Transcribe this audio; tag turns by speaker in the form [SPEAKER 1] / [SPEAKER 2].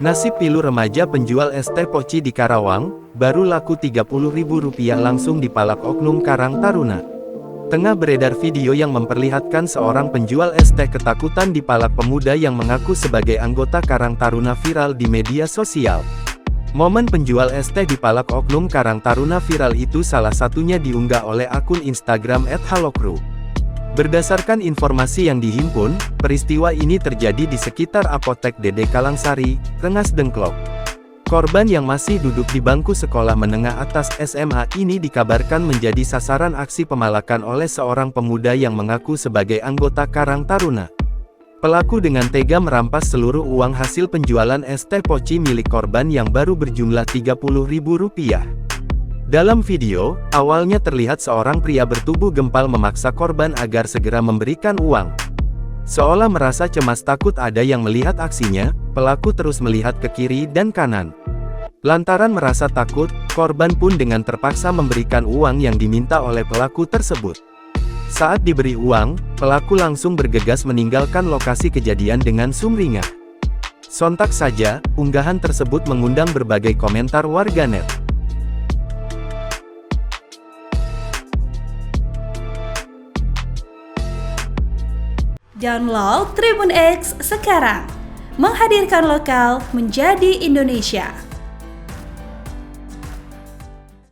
[SPEAKER 1] Nasib pilu remaja penjual es teh poci di Karawang, baru laku Rp30.000 langsung dipalak oknum Karang Taruna. Tengah beredar video yang memperlihatkan seorang penjual es teh ketakutan dipalak pemuda yang mengaku sebagai anggota Karang Taruna viral di media sosial. Momen penjual es teh dipalak oknum Karang Taruna viral itu salah satunya diunggah oleh akun Instagram @halokru. Berdasarkan informasi yang dihimpun, peristiwa ini terjadi di sekitar Apotek Dede Kalangsari, Rengas Dengklok. Korban yang masih duduk di bangku sekolah menengah atas SMA ini dikabarkan menjadi sasaran aksi pemalakan oleh seorang pemuda yang mengaku sebagai anggota Karang Taruna. Pelaku dengan tega merampas seluruh uang hasil penjualan es teh poci milik korban yang baru berjumlah Rp30.000. Dalam video, awalnya terlihat seorang pria bertubuh gempal memaksa korban agar segera memberikan uang. Seolah merasa cemas takut ada yang melihat aksinya, pelaku terus melihat ke kiri dan kanan. Lantaran merasa takut, korban pun dengan terpaksa memberikan uang yang diminta oleh pelaku tersebut. Saat diberi uang, pelaku langsung bergegas meninggalkan lokasi kejadian dengan sumringah. Sontak saja, unggahan tersebut mengundang berbagai komentar warganet.
[SPEAKER 2] Download Tribun X sekarang, menghadirkan lokal menjadi Indonesia.